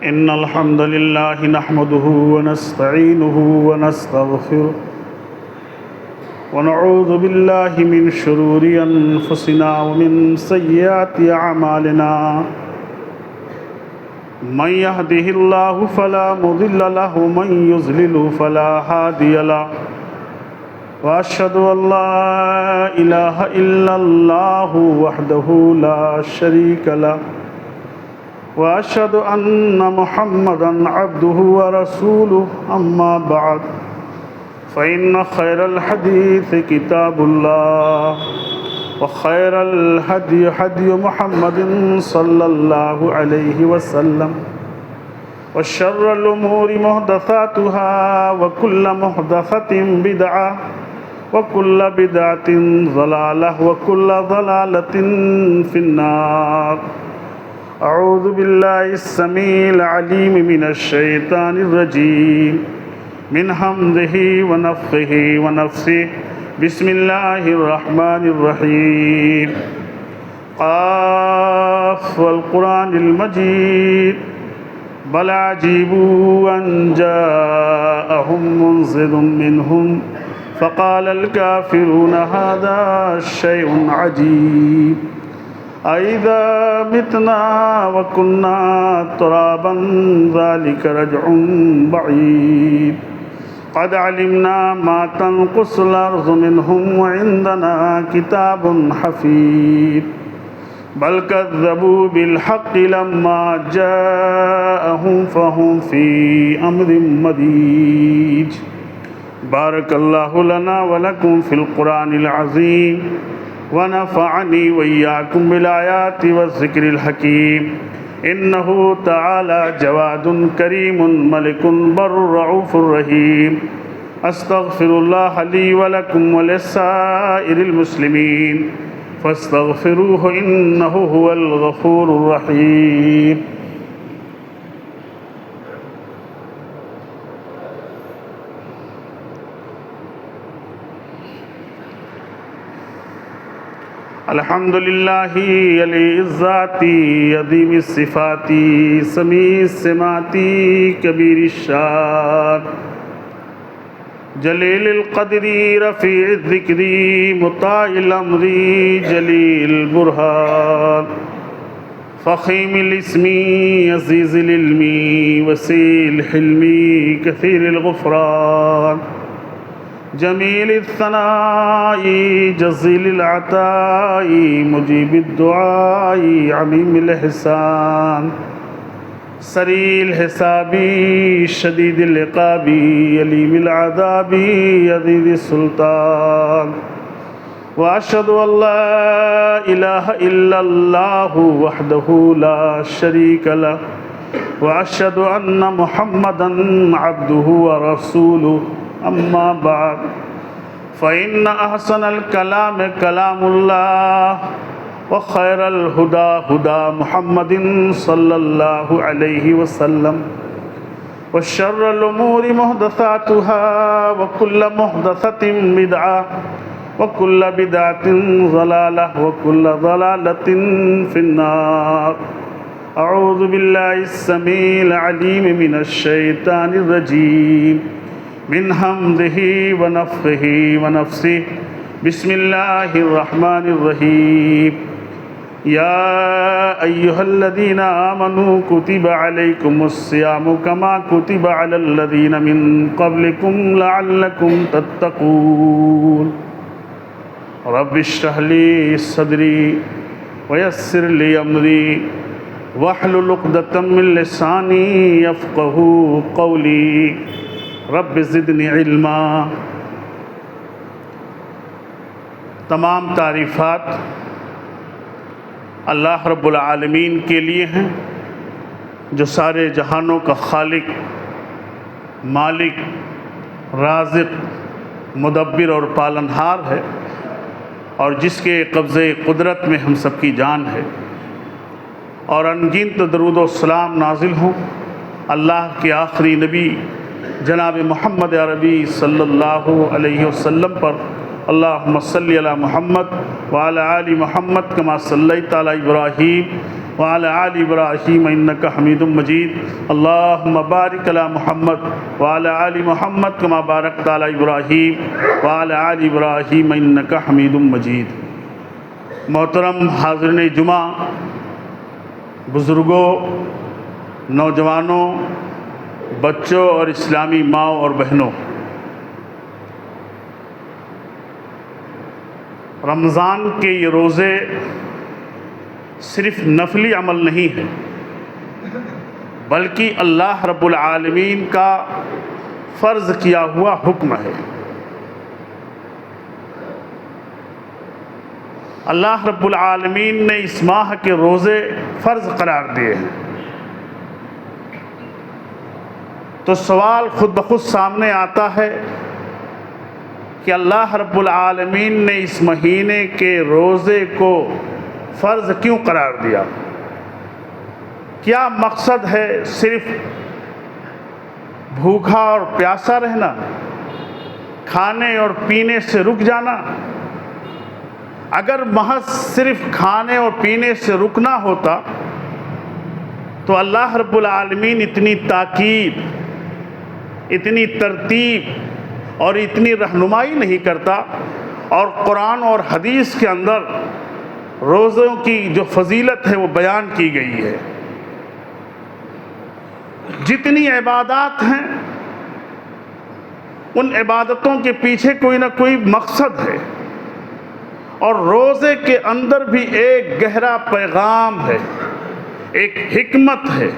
إن الحمد لله نحمده ونستعينه ونستغفره ونعوذ بالله من شرور أنفسنا ومن سيئات أعمالنا من يهده الله فلا مضل له ومن يضلل فلا هادي له وأشهد أن لا إله إلا الله وحده لا شريك له وأشهد أن محمدًا عبده ورسوله أما بعد فإن خير الحديث كتاب الله وخير الهدي هدي محمد صلى الله عليه وسلم وشر الأمور محدثاتها وكل محدثة بدعة وكل بدعة ضلالة وكل ضلالة في النار. أعوذ بالله السميع العليم من الشيطان الرجيم من همزه ونفخه ونفثه. بسم الله الرحمن الرحيم. قاف والقرآن المجيد بل عجبوا أن جاءهم منذر منهم فقال الكافرون هذا شيء عجيب أإذا متنا وكنا ترابا ذلك رجع بعيد قد علمنا ما تنقص الأرض منهم وعندنا كتاب حفيظ بل كذبوا بالحق لما جاءهم فهم في أمر مريج. بارك الله لنا ولكم في القرآن العظيم ونفعني وإياكم بالآيات والذكر الحكيم. إنه تعالى جواد كريم ملك بر رؤوف رحيم. أستغفر الله لي ولكم ولسائر المسلمين فاستغفروه إنه هو الغفور الرحيم. الحمد لله علی الذات عظیم الصفات سمیع السمات کبیر الشان جلیل القدر رفیع الذکر مطاع الامر جلیل البرہان فخیم الاسم عزیز العلم وسیع الحلم کثیر الغفران جمیل الثناء جزیل العطاء مجیب الدعاء عمیم الاحسان سریع الحساب شدید العقاب علیم العذاب عزیز السلطان. واشهد ان لا اله الا الله وحده لا شريك له واشهد ان محمدا عبده ورسوله. اما بعد فإن أحسن الكلام كلام الله وخير الهدى هدى محمد صلى الله عليه وسلم وشر الأمور محدثاتها وكل محدثة بدعة وكل بدعة ضلالة وكل ضلالة في النار. أعوذ بالله السميع العليم من الشيطان الرجيم من همزه ونفخه ونفثه. بسم الله الرحمن الرحيم. يا أيها الذين آمنوا كتب عليكم الصيام كما كتب على الذين من قبلكم لعلكم تتقون. رب اشرح لي صدري ويسر لي أمري واحلل عقدة من لساني يفقهوا قولي. رب زدنی علما. تمام تعریفات اللہ رب العالمین کے لیے ہیں جو سارے جہانوں کا خالق، مالک، رازق، مدبر اور پالنہار ہے، اور جس کے قبضے قدرت میں ہم سب کی جان ہے. اور انگنت درود و سلام نازل ہوں اللہ کے آخری نبی جناب محمد عربی صلی اللہ علیہ وسلم پر. اللہم صلی علی محمد وعلی آل محمد کما صلیت علی ابراہیم وعلى آل إبراهيم إنك حميد مجيد اللهم بارك على محمد وعلى آل محمد كما باركت على إبراهيم وعلى آل إبراهيم إنك حميد مجيد۔ محترم حاضرین جمعہ، بزرگوں، نوجوانوں، بچوں اور اسلامی ماؤں اور بہنوں، رمضان کے یہ روزے صرف نفلی عمل نہیں ہے، بلکہ اللہ رب العالمین کا فرض کیا ہوا حکم ہے۔ اللہ رب العالمین نے اس ماہ کے روزے فرض قرار دیے ہیں، تو سوال خود بخود سامنے آتا ہے کہ اللہ رب العالمین نے اس مہینے کے روزے کو فرض کیوں قرار دیا؟ کیا مقصد ہے صرف بھوکا اور پیاسا رہنا، کھانے اور پینے سے رک جانا؟ اگر محض صرف کھانے اور پینے سے رکنا ہوتا تو اللہ رب العالمین اتنی تاکید، اتنی ترتیب اور اتنی رہنمائی نہیں کرتا، اور قرآن اور حدیث کے اندر روزوں کی جو فضیلت ہے وہ بیان کی گئی ہے۔ جتنی عبادات ہیں ان عبادتوں کے پیچھے کوئی نہ کوئی مقصد ہے، اور روزے کے اندر بھی ایک گہرا پیغام ہے، ایک حکمت ہے،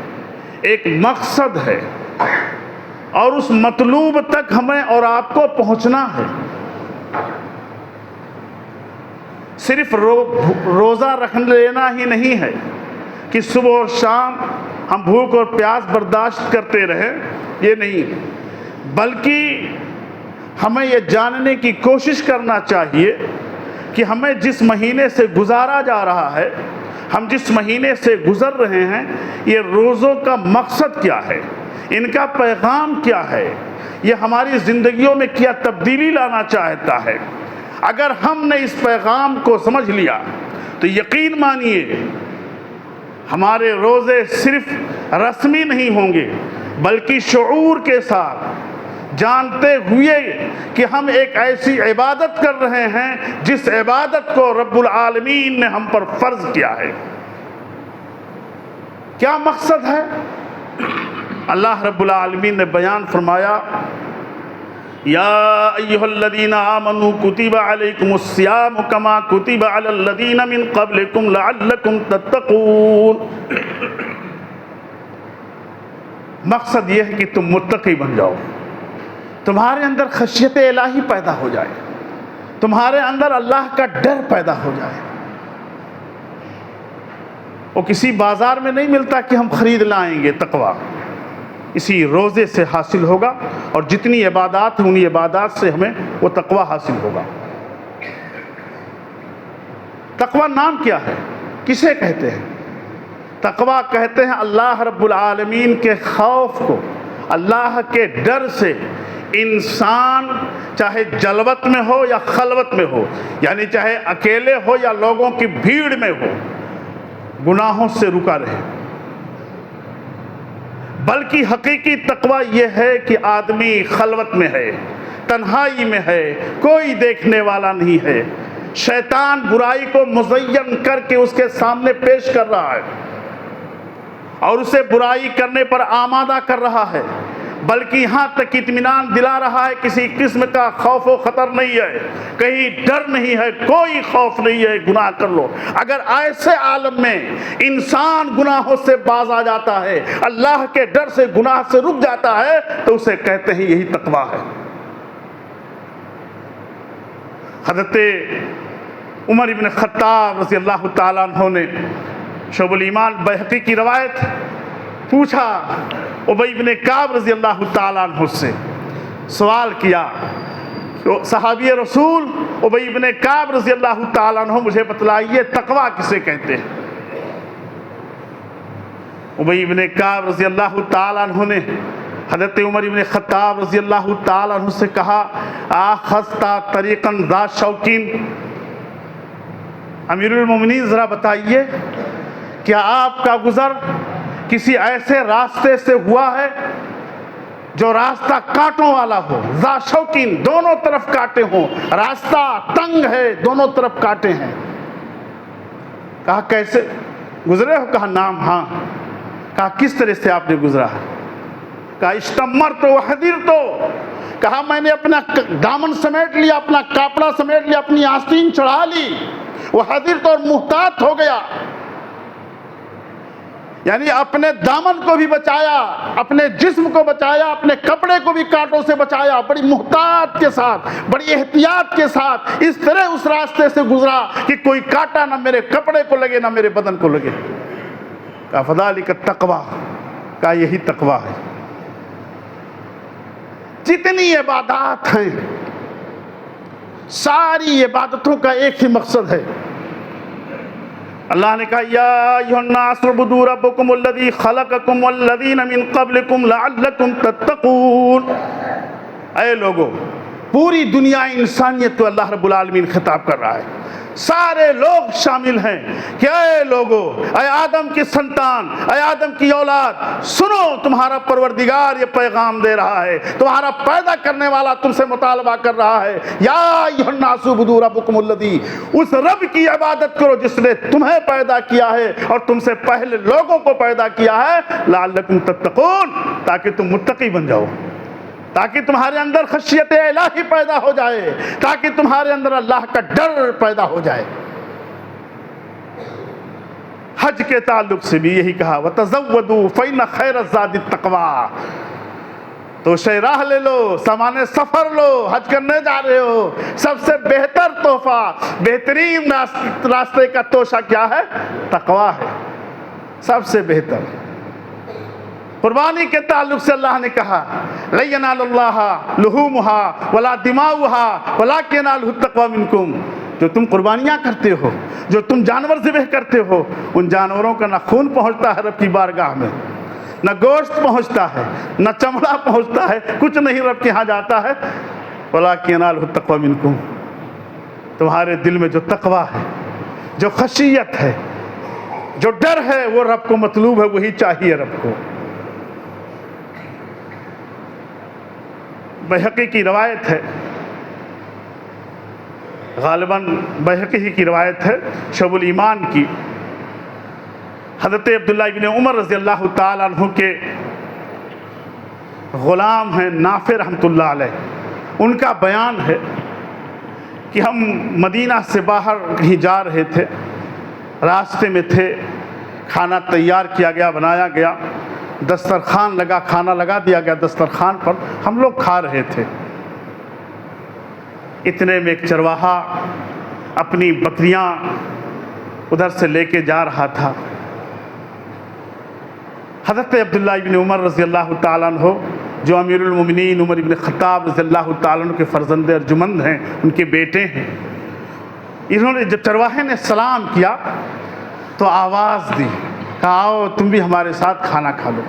ایک مقصد ہے، اور اس مطلوب تک ہمیں اور آپ کو پہنچنا ہے۔ صرف روزہ رکھ لینا ہی نہیں ہے کہ صبح اور شام ہم بھوک اور پیاس برداشت کرتے رہیں، یہ نہیں، بلکہ ہمیں یہ جاننے کی کوشش کرنا چاہیے کہ ہمیں جس مہینے سے گزارا جا رہا ہے، ہم جس مہینے سے گزر رہے ہیں، یہ روزوں کا مقصد کیا ہے، ان کا پیغام کیا ہے، یہ ہماری زندگیوں میں کیا تبدیلی لانا چاہتا ہے۔ اگر ہم نے اس پیغام کو سمجھ لیا تو یقین مانیے ہمارے روزے صرف رسمی نہیں ہوں گے، بلکہ شعور کے ساتھ، جانتے ہوئے کہ ہم ایک ایسی عبادت کر رہے ہیں جس عبادت کو رب العالمین نے ہم پر فرض کیا ہے۔ کیا مقصد ہے؟ اللہ رب العالمین نے بیان فرمایا، یا ایھا الذین آمنوا کتب علیکم الصیام کما کتب علی الذین من قبلکم لعلکم تتقون۔ مقصد یہ ہے کہ تم متقی بن جاؤ، تمہارے اندر خشیت الہی پیدا ہو جائے، تمہارے اندر اللہ کا ڈر پیدا ہو جائے۔ وہ کسی بازار میں نہیں ملتا کہ ہم خرید لائیں گے، تقویٰ اسی روزے سے حاصل ہوگا، اور جتنی عبادات ہیں انہی عبادات سے ہمیں وہ تقویٰ حاصل ہوگا۔ تقویٰ نام کیا ہے؟ کسے کہتے ہیں؟ تقویٰ کہتے ہیں اللہ رب العالمین کے خوف کو، اللہ کے ڈر سے انسان چاہے جلوت میں ہو یا خلوت میں ہو، یعنی چاہے اکیلے ہو یا لوگوں کی بھیڑ میں ہو، گناہوں سے رکا رہے۔ بلکہ حقیقی تقویٰ یہ ہے کہ آدمی خلوت میں ہے، تنہائی میں ہے، کوئی دیکھنے والا نہیں ہے، شیطان برائی کو مزین کر کے اس کے سامنے پیش کر رہا ہے اور اسے برائی کرنے پر آمادہ کر رہا ہے، بلکہ یہاں تک اطمینان دلا رہا ہے کسی قسم کا خوف و خطر نہیں ہے، کہیں ڈر نہیں ہے، کوئی خوف نہیں ہے، گناہ کر لو۔ اگر ایسے عالم میں انسان گناہوں سے باز آ جاتا ہے، اللہ کے ڈر سے گناہ سے رک جاتا ہے، تو اسے کہتے ہیں یہی تقویٰ ہے۔ حضرت عمر بن خطاب رضی اللہ تعالیٰ عنہ نے شعب الایمان بیہقی کی روایت پوچھا ابی بن کعب رضی اللہ تعالیٰ عنہ سے، سوال کیا صحابی رسول ابی بن کعب رضی اللہ تعالیٰ عنہ مجھے بتلائیے تقویٰ کسے کہتے ہیں؟ ابی بن کعب رضی اللہ تعالیٰ عنہ نے حضرت عمر بن خطاب رضی اللہ تعالیٰ عنہ سے کہا آخذتا طریقاً ذا شوکین، امیر المومنین ذرا بتائیے کیا آپ کا گزر کسی ایسے راستے سے ہوا ہے جو راستہ کانٹوں والا ہو، ذا شوکین، دونوں طرف کانٹے ہوں، راستہ تنگ ہے، دونوں طرف کانٹے ہیں؟ کہا کیسے گزرے ہو؟ کہا نام ہاں۔ کہا کس طرح سے آپ نے گزرا؟ کہا اشتمرت وحدرت، کہا میں نے اپنا دامن سمیٹ لیا، اپنا کپڑا سمیٹ لیا، اپنی آستین چڑھا لی، وحدرت، اور محتاط ہو گیا، یعنی اپنے دامن کو بھی بچایا، اپنے جسم کو بچایا، اپنے کپڑے کو بھی کانٹوں سے بچایا، بڑی محتاط کے ساتھ، بڑی احتیاط کے ساتھ اس طرح اس راستے سے گزرا کہ کوئی کانٹا نہ میرے کپڑے کو لگے نہ میرے بدن کو لگے۔ کہا فذالک التقویٰ، کہا یہی تقویٰ ہے۔ جتنی عبادات ہیں ساری عبادتوں کا ایک ہی مقصد ہے۔ اللہ نے کہا یا ایھا الناس اعبدوا ربکم الذی خلقکم والذین من قبلکم لعلکم تتقون۔ اے لوگو، پوری دنیا انسانیت کو اللہ رب العالمین خطاب کر رہا ہے، سارے لوگ شامل ہیں کہ اے لوگو، اے آدم کی سنتان، اے آدم کی اولاد، سنو، تمہارا پروردگار یہ پیغام دے رہا ہے، تمہارا پیدا کرنے والا تم سے مطالبہ کر رہا ہے، یا ایھا الناس اعبدوا ربکم الذی، اس رب کی عبادت کرو جس نے تمہیں پیدا کیا ہے اور تم سے پہلے لوگوں کو پیدا کیا ہے، لعلکم تتقون، تاکہ تم متقی بن جاؤ، تاکہ تمہارے اندر خشیت الہی پیدا ہو جائے، تاکہ تمہارے اندر اللہ کا ڈر پیدا ہو جائے۔ حج کے تعلق سے بھی یہی کہا وَتَزَوَّدُوا فَإِنَّ خَيْرَ الزَّادِ التَّقْوَىٰ، تو شراح لے لو، سامان سفر لو، حج کرنے جا رہے ہو، سب سے بہتر تحفہ، بہترین راستے کا توشہ کیا ہے؟ تقویٰ ہے، سب سے بہتر۔ قربانی کے تعلق سے اللہ نے کہا لَن يَنَالَ اللَّهَ لُحُومُهَا وَلَا دِمَاؤُهَا وَلَٰكِنْ يَنَالُهُ التَّقْوَىٰ مِنكُمْ، جو تم قربانیاں کرتے ہو، جو تم جانور ذبح کرتے ہو، ان جانوروں کا نہ خون پہنچتا ہے رب کی بارگاہ میں، نہ گوشت پہنچتا ہے، نہ چمڑا پہنچتا ہے، کچھ نہیں رب کے ہاں جاتا ہے، وَلَٰكِنْ يَنَالُهُ التَّقْوَىٰ مِنكُمْ، تمہارے دل میں جو تقویٰ ہے، جو خشیت ہے، جو ڈر ہے، وہ رب کو مطلوب ہے، وہی چاہیے رب کو۔ بیہقی کی روایت ہے، غالباً بیہقی کی روایت ہے، شعب الایمان کی، حضرت عبداللہ ابن عمر رضی اللہ تعالیٰ عنہ کے غلام ہیں نافع رحمۃ اللہ علیہ، ان کا بیان ہے کہ ہم مدینہ سے باہر کہیں جا رہے تھے، راستے میں تھے، کھانا تیار کیا گیا، بنایا گیا، دسترخوان لگا، کھانا لگا دیا گیا دسترخوان پر، ہم لوگ کھا رہے تھے، اتنے میں ایک چرواہا اپنی بکریاں ادھر سے لے کے جا رہا تھا۔ حضرت عبداللہ ابن عمر رضی اللہ تعالیٰ عنہ، جو امیر المومنین عمر ابن خطاب رضی اللہ تعالیٰ عنہ کے فرزند ارجمند ہیں، ان کے بیٹے ہیں، انہوں نے جب چرواہے نے سلام کیا تو آواز دی، کہا آؤ تم بھی ہمارے ساتھ کھانا کھا لو۔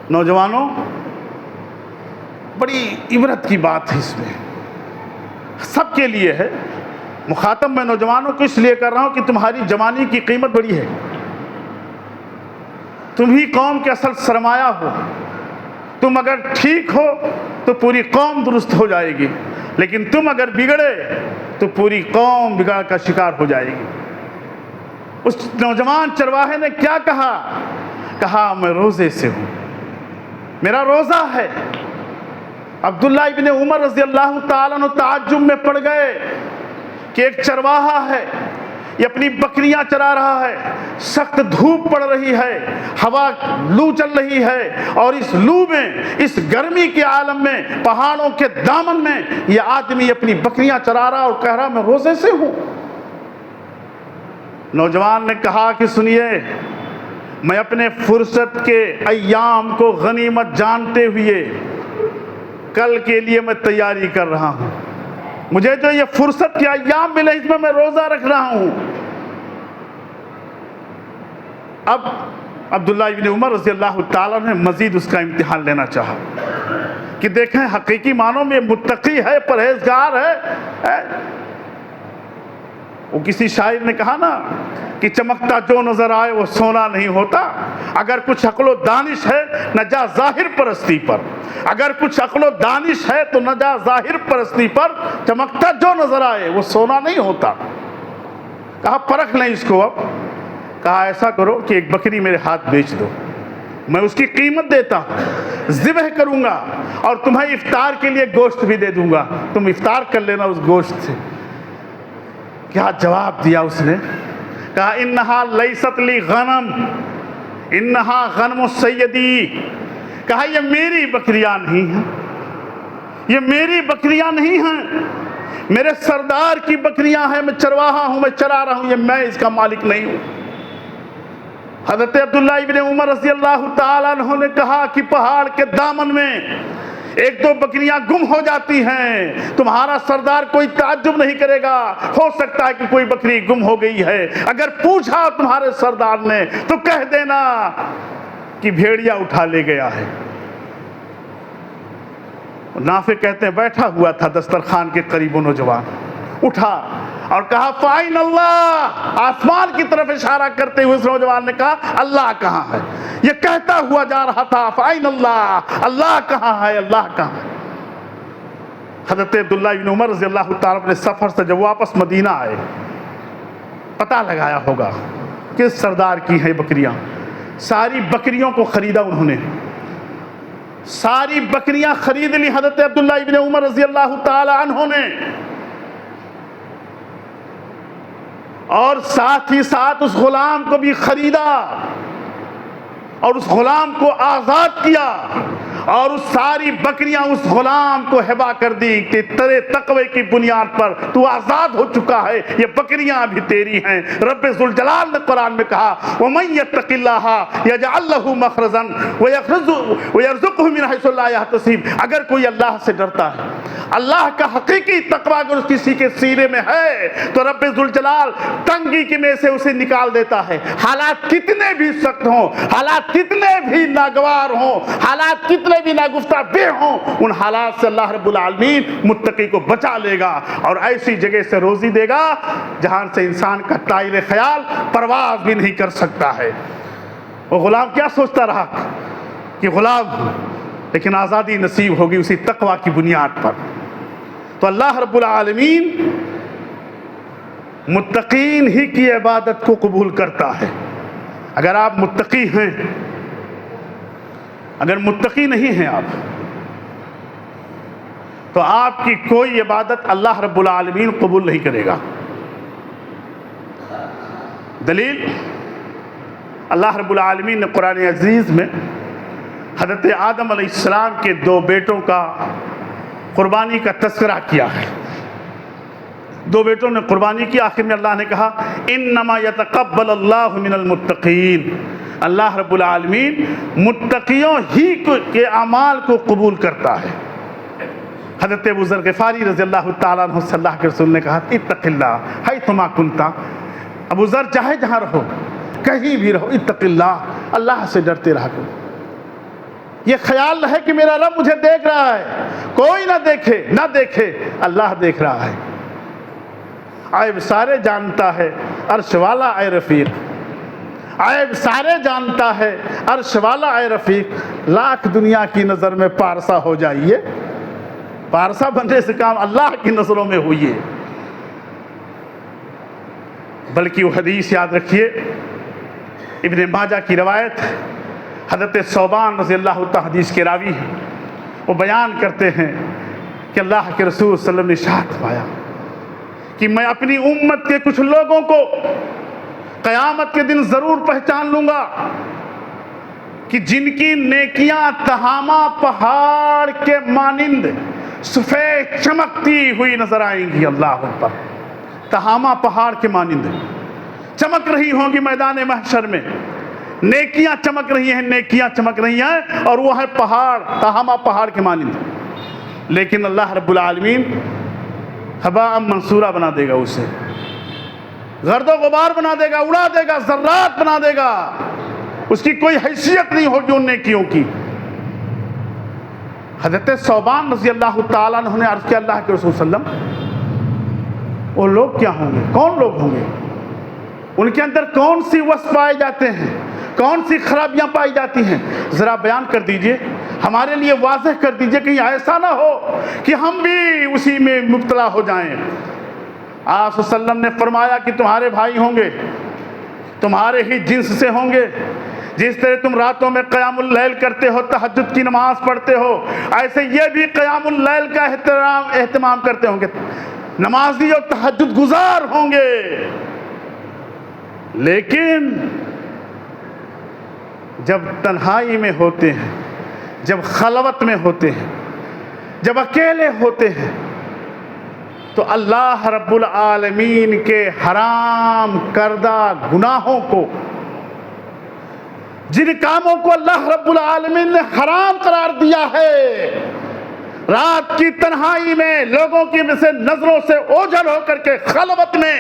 نوجوانوں، بڑی عبرت کی بات ہے اس میں، سب کے لیے ہے، مخاطب میں نوجوانوں کو اس لیے کر رہا ہوں کہ تمہاری جوانی کی قیمت بڑی ہے، تم ہی قوم کے اصل سرمایہ ہو، تم اگر ٹھیک ہو تو پوری قوم درست ہو جائے گی، لیکن تم اگر بگڑے تو پوری قوم بگاڑ کا شکار ہو جائے گی۔ اس نوجوان چرواہے نے کیا کہا؟ کہا میں روزے سے ہوں، میرا روزہ ہے۔ عبداللہ ابن عمر رضی اللہ تعالیٰ عنہ تعجب میں پڑ گئے کہ ایک چرواہا ہے، یہ اپنی بکریاں چرا رہا ہے، سخت دھوپ پڑ رہی ہے، ہوا لو چل رہی ہے، اور اس لو میں، اس گرمی کے عالم میں، پہاڑوں کے دامن میں یہ آدمی اپنی بکریاں چرا رہا اور کہہ رہا میں روزے سے ہوں۔ نوجوان نے کہا کہ سنیے، میں اپنے فرصت کے ایام کو غنیمت جانتے ہوئے کل کے لیے میں تیاری کر رہا ہوں، مجھے جو یہ فرصت کے ایام ملے اس میں روزہ رکھ رہا ہوں۔ اب عبداللہ ابن عمر رضی اللہ تعالیٰ نے مزید اس کا امتحان لینا چاہا کہ دیکھیں حقیقی معنوں میں متقی ہے، پرہیزگار ہے، وہ کسی شاعر نے کہا نا کہ چمکتا جو نظر آئے وہ سونا نہیں ہوتا. اگر کچھ عقل و دانش ہے نہ جا ظاہر پرستی پر، اگر کچھ عقل و دانش ہے تو نہ جا ظاہر پرستی پر، چمکتا جو نظر آئے وہ سونا نہیں ہوتا. کہا پرکھ لیں اس کو. اب کہا ایسا کرو کہ ایک بکری میرے ہاتھ بیچ دو، میں اس کی قیمت دیتا ہوں، ذبح کروں گا اور تمہیں افطار کے لیے گوشت بھی دے دوں گا، تم افطار کر لینا اس گوشت سے. کیا جواب دیا اس نے؟ کہا انہا لیست لی غنم انہا غنم سیدی. کہا یہ میری بکریاں نہیں ہیں، یہ میری بکریاں نہیں ہیں، میرے سردار کی بکریاں ہیں، میں چرواہا ہوں، میں چرا رہا ہوں، یہ میں اس کا مالک نہیں ہوں. حضرت عبداللہ ابن عمر رضی اللہ تعالیٰ عنہ نے کہا کہ پہاڑ کے دامن میں ایک دو بکریاں گم ہو جاتی ہیں، تمہارا سردار کوئی تعجب نہیں کرے گا، ہو سکتا ہے کہ کوئی بکری گم ہو گئی ہے، اگر پوچھا تمہارے سردار نے تو کہہ دینا کہ بھیڑیا اٹھا لے گیا ہے. نافع کہتے ہیں بیٹھا ہوا تھا دسترخوان کے قریب وہ نوجوان، اٹھا اور کہا فائن اللہ، آسمان کی طرف اشارہ کرتے ہوئے اس نوجوان نے کہا اللہ کہاں ہے؟ یہ کہتا ہوا جا رہا تھا فائن اللہ، اللہ کہاں ہے، اللہ کہاں ہے. حضرت عبداللہ بن عمر رضی اللہ تعالیٰ اپنے سفر سے جب واپس مدینہ آئے، پتہ لگایا ہوگا کس سردار کی ہیں بکریاں. ساری بکریوں کو خریدا انہوں نے، ساری بکریاں خرید لی حضرت عبداللہ ابن عمر رضی اللہ تعالی عنہ نے، اور ساتھ ہی ساتھ اس غلام کو بھی خریدا اور اس غلام کو آزاد کیا، اور اس ساری بکریاں اس غلام کو ہبا کر دی کہ تیرے تقوی کی بنیاد پر تو آزاد ہو چکا ہے، یہ بکریاں بھی تیری ہیں. رب ذوالجلال نے قرآن میں کہا وَمَن يَتَّقِ اللَّهَ يَجْعَل لَّهُ مَخْرَجًا وَيَرْزُقْهُ مِنْ حَيْثُ لَا يَحْتَسِبُ. اگر کوئی اللہ سے ڈرتا ہے، اللہ کا حقیقی تقوی اگر کسی کے سینے میں ہے تو رب ذوالجلال تنگی کی میں سے اسے نکال دیتا ہے. حالات کتنے بھی سخت ہوں، حالات کتنے بھی ناگوار ہوں، حالات کتنے بھی ناگفتہ بے ہوں، ان حالات سے اللہ رب العالمین متقی کو بچا لے گا اور ایسی جگہ سے روزی دے گا جہاں سے انسان کا طائر خیال پرواز بھی نہیں کر سکتا ہے. وہ غلام کیا سوچتا رہا کہ غلام ہوں، لیکن آزادی نصیب ہوگی اسی تقوی کی بنیاد پر. تو اللہ رب العالمین متقین ہی کی عبادت کو قبول کرتا ہے. اگر آپ متقی ہیں، اگر متقی نہیں ہیں آپ، تو آپ کی کوئی عبادت اللہ رب العالمین قبول نہیں کرے گا. دلیل اللہ رب العالمین نے قرآن عزیز میں حضرت آدم علیہ السلام کے دو بیٹوں کا قربانی کا تذکرہ کیا ہے. دو بیٹوں نے قربانی کی، آخر میں اللہ نے کہا انما یتقبل اللہ من المتقین. اللہ رب العالمین متقیوں ہی کے اعمال کو قبول کرتا ہے. حضرت ابو ذر غفاری رضی اللہ تعالیٰ عنہ سے اللہ کے رسول نے کہا اتق اللہ حیثما کنتا. ابو ذر چاہے جہاں رہو، کہیں بھی رہو، اتق اللہ، اللہ سے ڈرتے رہا کرو. یہ خیال رہے کہ میرا رب مجھے دیکھ رہا ہے، کوئی نہ دیکھے نہ دیکھے، اللہ دیکھ رہا ہے. عیب سارے جانتا ہے عرش والا اے رفیق، عیب سارے جانتا ہے عرش والا اے رفیق. لاکھ دنیا کی نظر میں پارسا ہو جائیے، پارسا بننے سے کام اللہ کی نظروں میں ہوئیے. بلکہ وہ حدیث یاد رکھیے، ابن ماجہ کی روایت، حضرت ثوبان رضی اللہ تعالیٰ حدیث کے راوی ہیں، وہ بیان کرتے ہیں کہ اللہ کے رسول صلی اللہ علیہ وسلم نے ارشاد فرمایا کہ میں اپنی امت کے کچھ لوگوں کو قیامت کے دن ضرور پہچان لوں گا کہ جن کی نیکیاں تہامہ پہاڑ کے مانند سفید چمکتی ہوئی نظر آئیں گی. اللہ اکبر. تہامہ پہاڑ کے مانند چمک رہی ہوں گی میدان محشر میں، نیکیاں چمک رہی ہیں، نیکیاں چمک رہی ہیں، اور وہ ہے پہاڑ، تہامہ پہاڑ کے مانند. لیکن اللہ رب العالمین ہباء منصورہ بنا دے گا، اسے گرد و غبار بنا دے گا، اڑا دے گا، ذرات بنا دے گا. اس کی کوئی حیثیت نہیں ہوگی ان نیکیوں کی. حضرت ثوبان رضی اللہ تعالیٰ عنہ نے عرض کیا اللہ کے رسول صلی اللہ علیہ وسلم وہ لوگ کیا ہوں گے؟ کون لوگ ہوں گے؟ ان کے اندر کون سی وصف پائے جاتے ہیں؟ کون سی خرابیاں پائی جاتی ہیں؟ ذرا بیان کر دیجئے، ہمارے لیے واضح کر دیجئے، کہیں ایسا نہ ہو کہ ہم بھی اسی میں مبتلا ہو جائیں۔ آپ صلی اللہ علیہ وسلم نے فرمایا کہ تمہارے بھائی ہوں گے، تمہارے ہی جنس سے ہوں گے، جس طرح تم راتوں میں قیام اللیل کرتے ہو، تہجد کی نماز پڑھتے ہو، ایسے یہ بھی قیام اللیل کا اہتمام کرتے ہوں گے، نمازی اور تہجد گزار ہوں گے۔ لیکن جب تنہائی میں ہوتے ہیں، جب خلوت میں ہوتے ہیں، جب اکیلے ہوتے ہیں، تو اللہ رب العالمین کے حرام کردہ گناہوں کو، جن کاموں کو اللہ رب العالمین نے حرام قرار دیا ہے، رات کی تنہائی میں لوگوں کی سے نظروں سے اوجھل ہو کر کے خلوت میں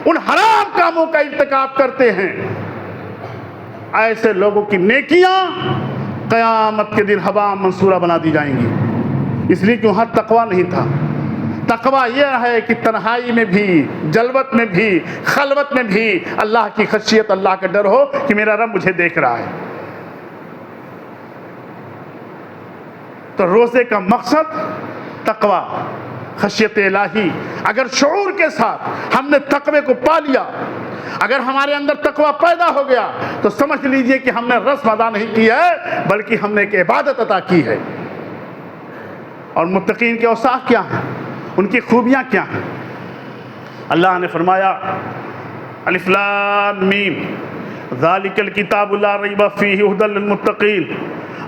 ان حرام کاموں کا ارتکاب کرتے ہیں، ایسے لوگوں کی نیکیاں قیامت کے دن ہباء منصورہ بنا دی جائیں گی، اس لیے کہ وہاں تقویٰ نہیں تھا۔ تقویٰ یہ ہے کہ تنہائی میں بھی، جلوت میں بھی، خلوت میں بھی اللہ کی خشیت، اللہ کا ڈر ہو کہ میرا رب مجھے دیکھ رہا ہے۔ تو روزے کا مقصد تقویٰ، خشیت الہی۔ اگر شعور کے ساتھ ہم نے تقوی کو پا لیا، اگر ہمارے اندر تقویٰ پیدا ہو گیا، تو سمجھ لیجئے کہ ہم نے رسم ادا نہیں کی ہے، بلکہ ہم نے ایک عبادت ادا کی ہے۔ اور متقین کے اوصاف کیا ہیں؟ ان کی خوبیاں کیا ہیں؟ اللہ نے فرمایا الف لام میم ذالک الکتاب لا ریب فیہ ھدی للمتقین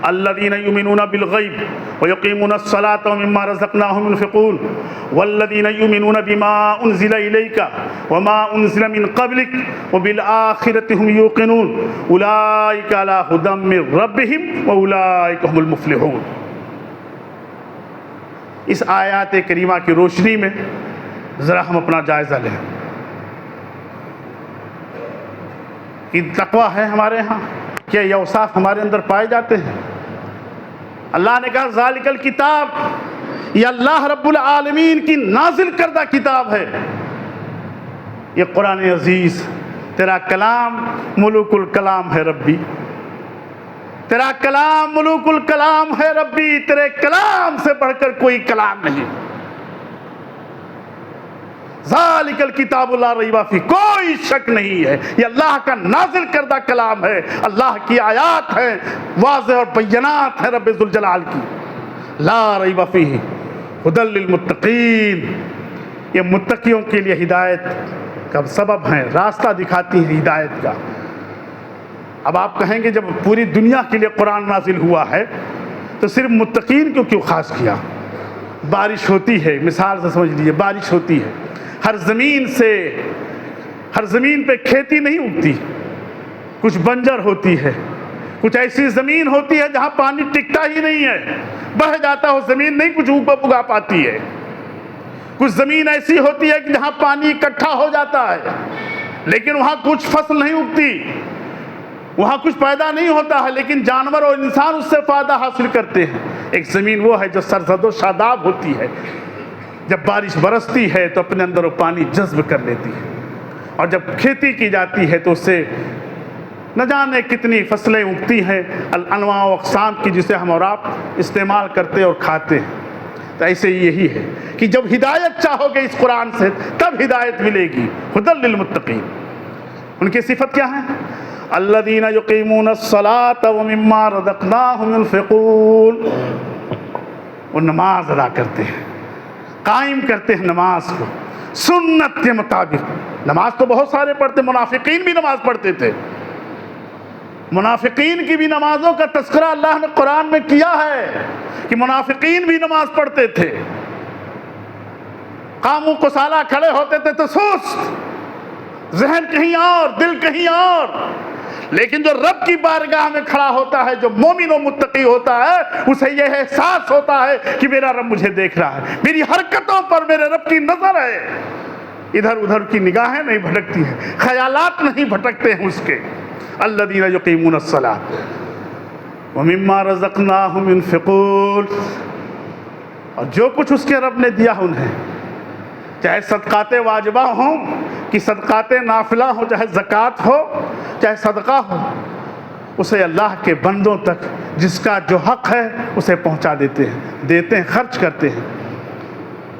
الذین یؤمنون بالغیب ویقیمون الصلاة ومما رزقناہم ينفقون والذین یؤمنون بما انزل الیک وما انزل من قبلک وبالآخرۃ ھم یوقنون اولئک علی ھدی من ربہم واولئک ھم المفلحون۔ اس آیات کریمہ کی روشنی میں ذرا ہم اپنا جائزہ لیں کہ تقویٰ ہے ہمارے ہاں، کیا یہ اوصاف ہمارے اندر پائے جاتے ہیں؟ اللہ نے کہا ذالک الکتاب، یہ اللہ رب العالمین کی نازل کردہ کتاب ہے، یہ قرآن عزیز، تیرا کلام ملوک الکلام ہے ربی، تیرا کلام ملوک الکلام ہے ربی، تیرے کلام سے بڑھ کر کوئی کلام نہیں۔ ذالک الکتاب لا ریب فیہ، کوئی شک نہیں ہے، یہ اللہ کا نازل کردہ کلام ہے، اللہ کی آیات ہیں، واضح اور بینات ہیں رب ذوالجلال کی۔ لا ریب فیہ ھدی للمتقین، یہ متقیوں کے لیے ہدایت کا سبب ہیں، راستہ دکھاتی ہیں ہدایت کا۔ اب آپ کہیں گے جب پوری دنیا کے لیے قرآن نازل ہوا ہے تو صرف متقین کو کیوں خاص کیا؟ بارش ہوتی ہے، مثال سے سمجھ لیجیے، بارش ہوتی ہے، ہر زمین پہ کھیتی نہیں اگتی، کچھ بنجر ہوتی ہے، کچھ ایسی زمین ہوتی ہے جہاں پانی ٹکتا ہی نہیں ہے، بہہ جاتا ہے زمین، نہیں کچھ اگا پاتی ہے، کچھ زمین ایسی ہوتی ہے کہ جہاں پانی اکٹھا ہو جاتا ہے لیکن وہاں کچھ فصل نہیں اگتی، وہاں کچھ پیدا نہیں ہوتا ہے، لیکن جانور اور انسان اس سے فائدہ حاصل کرتے ہیں۔ ایک زمین وہ ہے جو سرسبز و شاداب ہوتی ہے، جب بارش برستی ہے تو اپنے اندر وہ پانی جذب کر لیتی ہے، اور جب کھیتی کی جاتی ہے تو اس سے نہ جانے کتنی فصلیں اگتی ہیں، انواع و اقسام کی، جسے ہم اور آپ استعمال کرتے اور کھاتے ہیں۔ تو ایسے یہی ہے کہ جب ہدایت چاہو گے اس قرآن سے تب ہدایت ملے گی۔ ھدی للمتقین، ان کی صفت کیا ہے؟ الذین یقیمون الصلاة ومما رزقناہم ينفقون، وہ نماز ادا کرتے ہیں، قائم کرتے ہیں نماز کو سنت کے مطابق۔ نماز تو بہت سارے پڑھتے، منافقین بھی نماز پڑھتے تھے، منافقین کی بھی نمازوں کا تذکرہ اللہ نے قرآن میں کیا ہے کہ منافقین بھی نماز پڑھتے تھے، قاموا کسالى کھڑے ہوتے تھے تو سست، ذہن کہیں اور، دل کہیں اور، لیکن جو رب کی بارگاہ میں کھڑا ہوتا ہے، جو مومن و متقی ہوتا ہے، اسے یہ احساس ہوتا ہے کہ میرا رب مجھے دیکھ رہا ہے، میری حرکتوں پر میرے رب کی نظر ہے، ادھر ادھر کی نگاہیں نہیں بھٹکتی ہیں، خیالات نہیں بھٹکتے ہیں اس کے۔ الذین یقیمون الصلاۃ ومما رزقناہم ينفقون، اور جو کچھ اس کے رب نے دیا انہیں، چاہے صدقات واجبہ ہوں کہ صدقات نافلہ ہوں، چاہے زکوٰۃ ہو چاہے صدقہ ہو، اسے اللہ کے بندوں تک جس کا جو حق ہے اسے پہنچا دیتے ہیں، خرچ کرتے ہیں۔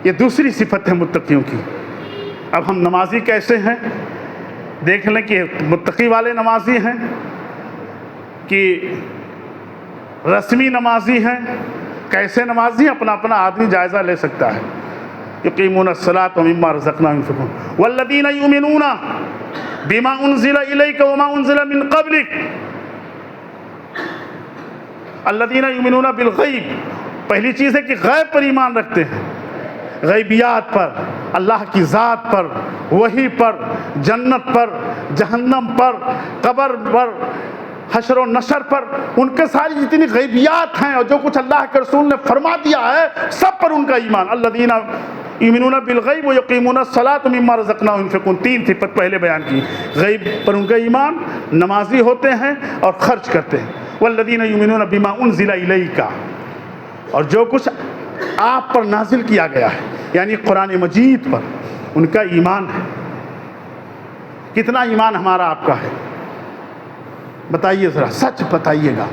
یہ دوسری صفت ہے متقیوں کی۔ اب ہم نمازی کیسے ہیں دیکھ لیں کہ متقی والے نمازی ہیں کہ رسمی نمازی ہیں، کیسے نمازی ہیں اپنا اپنا آدمی جائزہ لے سکتا ہے۔ یقیمون الصلاۃ ومما رزقناہم ينفقون والذین یؤمنون بما انزل الیک وما انزل من قبلک الذین یؤمنون بالغیب۔ پہلی چیز ہے کہ غیب پر ایمان رکھتے ہیں، غیبیات پر، اللہ کی ذات پر، وحی پر، جنت پر، جہنم پر، قبر پر، حشر و نشر پر، ان کے ساری جتنی غیبیات ہیں اور جو کچھ اللہ کے رسول نے فرما دیا ہے سب پر ان کا ایمان۔ الذین یؤمنون بالغیب ویقیمون الصلاۃ ومما رزقناہم ينفقون، 3 صفت پہلے بیان کی۔ غیب پر ان کا ایمان، نمازی ہوتے ہیں اور خرچ کرتے ہیں۔ والذین یؤمنون بما انزل الیک، اور جو کچھ آپ پر نازل کیا گیا ہے یعنی قرآن مجید پر ان کا ایمان ہے۔ کتنا ایمان ہمارا آپ کا ہے بتائیے ذرا، سچ بتائیے گا۔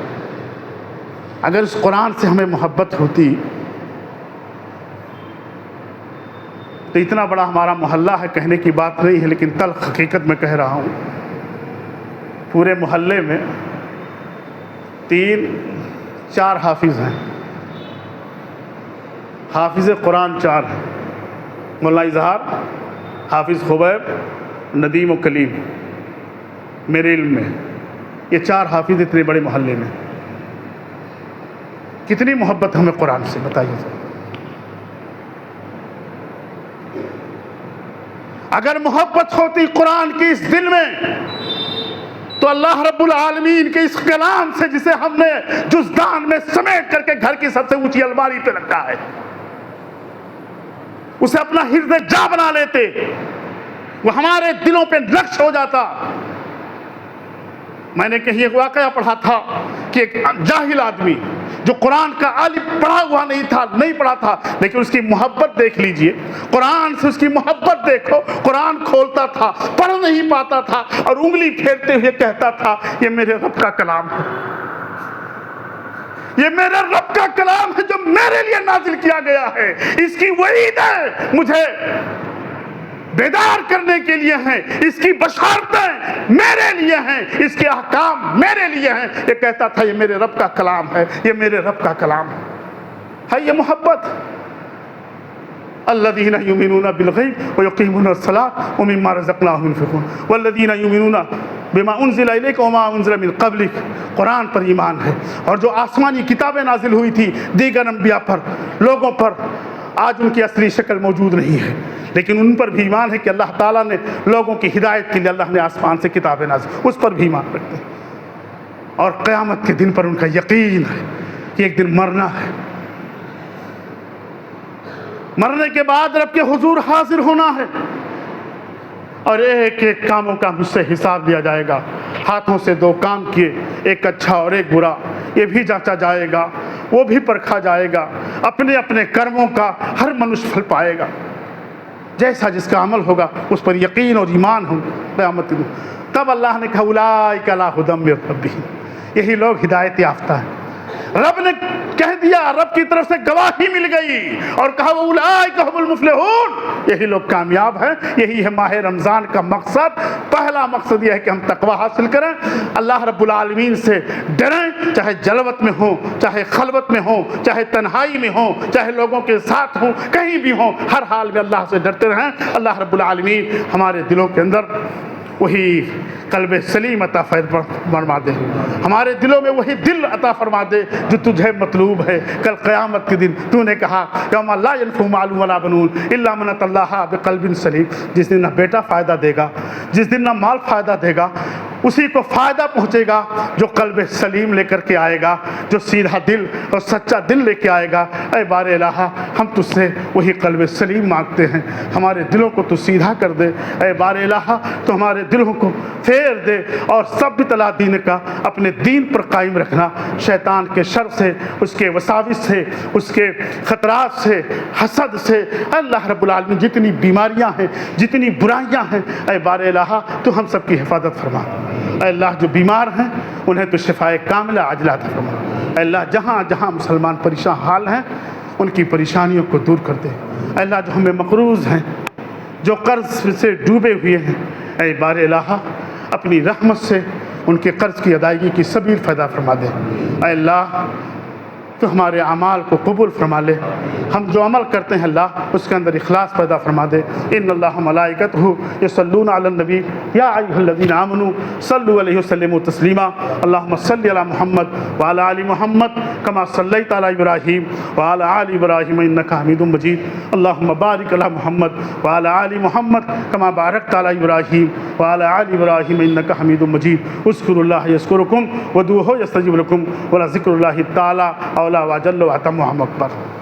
اگر اس قرآن سے ہمیں محبت ہوتی تو اتنا بڑا ہمارا محلہ ہے، کہنے کی بات نہیں ہے لیکن تلخ حقیقت میں کہہ رہا ہوں، پورے محلے میں 3-4 حافظ ہیں، حافظ قرآن 4 ہیں، مولانا اظہار، حافظ خبیب، ندیم و کلیم، میرے علم میں یہ 4 حافظ اتنے بڑے محلے میں۔ کتنی محبت ہمیں قرآن سے بتائیے۔ اگر محبت ہوتی قرآن کی اس دل میں تو اللہ رب العالمین کے اس کلام سے جسے ہم نے جزدان میں سمیٹ کر کے گھر کی سب سے اونچی الماری پہ رکھا ہے اسے اپنا حفظ جا بنا لیتے، وہ ہمارے دلوں پہ نقش ہو جاتا۔ میں نے کہیں ایک واقعہ پڑھا تھا کہ ایک جاہل آدمی جو قرآن کا عالم پڑھا ہوا نہیں پڑھا تھا لیکن اس کی محبت دیکھ لیجئے، قرآن سے اس کی محبت دیکھو، قرآن کھولتا تھا، پڑھ نہیں پاتا تھا اور انگلی پھیرتے ہوئے کہتا تھا یہ میرے رب کا کلام ہے، یہ میرے رب کا کلام ہے جو میرے لیے نازل کیا گیا ہے، اس کی وعیدیں مجھے بیدار کرنے کے لیے ہیں، اس کی بشارتیں میرے لیے ہیں، اس کے احکام میرے لیے ہیں۔ یہ کہتا تھا یہ میرے رب کا کلام ہے، یہ میرے رب کا کلام ہے یہ محبت۔ الذین یؤمنون بالغیب ویقیمون الصلاۃ ومما رزقناہم ينفقون والذین یؤمنون بما انزل الیک وما انزل من قبلک، قرآن پر ایمان ہے۔ اور جو آسمانی کتابیں نازل ہوئی تھی دیگر انبیاء پر، لوگوں پر، آج ان کی اصلی شکل موجود نہیں ہے لیکن ان پر بھی ایمان ہے کہ اللہ تعالیٰ نے لوگوں کی ہدایت کے لیے اللہ نے آسمان سے کتابیں نازل، اس پر بھی ایمان رکھتے ہیں۔ اور قیامت کے دن پر ان کا یقین ہے کہ ایک دن مرنا ہے، مرنے کے بعد رب کے حضور حاضر ہونا ہے اور ایک ایک کاموں کا مجھ سے حساب لیا جائے گا۔ ہاتھوں سے 2 کام کیے، ایک اچھا اور ایک برا، یہ بھی جانچا جائے گا، وہ بھی پرکھا جائے گا، اپنے اپنے کرموں کا ہر منش پھل پائے گا، جیسا جس کا عمل ہوگا اس پر یقین اور ایمان ہو قیامت کے دن۔ تب اللہ نے کہا اولئک علی ھدی من ربہم، یہی لوگ ہدایت یافتہ ہیں۔ رب نے کہہ دیا، رب کی طرف سے گواہی مل گئی اور کہا اولئک ھم المفلحون، یہی لوگ کامیاب ہیں۔ یہی ہے ماہ رمضان کا مقصد۔ پہلا مقصد یہ ہے کہ ہم تقوی حاصل کریں، اللہ رب العالمین سے ڈریں، چاہے جلوت میں ہوں، چاہے خلوت میں ہوں، چاہے تنہائی میں ہوں، چاہے لوگوں کے ساتھ ہوں، کہیں بھی ہوں، ہر حال میں اللہ سے ڈرتے رہیں۔ اللہ رب العالمین ہمارے دلوں کے اندر وہی قلب سلیم عطا فرما دے، ہمارے دلوں میں وہی دل عطا فرما دے جو تجھے مطلوب ہے۔ کل قیامت کے دن تو نے کہا یوم لا ينفع مال ولا بنون الا من اتى الله بقلب سلیم، جس دن نہ بیٹا فائدہ دے گا، جس دن نہ مال فائدہ دے گا، اسی کو فائدہ پہنچے گا جو قلب سلیم لے کر کے آئے گا، جو سیدھا دل اور سچا دل لے کے آئے گا۔ اے بار الہ، ہم تجھ سے وہی قلب سلیم مانگتے ہیں، ہمارے دلوں کو تو سیدھا کر دے۔ اے بار الہ، تو ہمارے دلوں کو پھیر دے اور ثبت علی دین کا، اپنے دین پر قائم رکھنا، شیطان کے شر سے، اس کے وساوس سے، اس کے خطرات سے، حسد سے۔ اللہ رب العالمین جتنی بیماریاں ہیں، جتنی برائیاں ہیں، اے بار الہ تو ہم سب کی حفاظت فرما۔ اے اللہ جو بیمار ہیں انہیں تو شفائے کاملہ عاجلہ عطا فرما۔ اے اللہ جہاں جہاں مسلمان پریشان حال ہیں ان کی پریشانیوں کو دور کر دے۔ اے اللہ جو ہمیں مقروض ہیں، جو قرض سے ڈوبے ہوئے ہیں، اے بار الہ اپنی رحمت سے ان کے قرض کی ادائیگی کی سبیل پیدا فرما دے۔ اے اللہ تو ہمارے اعمال کو قبول فرما لے، ہم جو عمل کرتے ہیں اللہ اس کے اندر اخلاص پیدا فرما دے۔ ان اللہ ملائکتہ یصلون علی النبی یا ایھا الذین آمنوا صلوا علیہ وسلموا تسلیما۔ اللہم صل علی محمد وعلی آل محمد کما صلیت علی ابراہیم وعلی آل ابراہیم انک حمید مجید۔ اللہم بارک علی محمد وعلی آل محمد کما بارکت علی ابراہیم وعلی آل ابراہیم انک حمید مجید۔ اذکروا اللہ یذکرکم ودعوہ یستجب لکم ولذکر اللہ تعالی اولا وجل واتم اکبر۔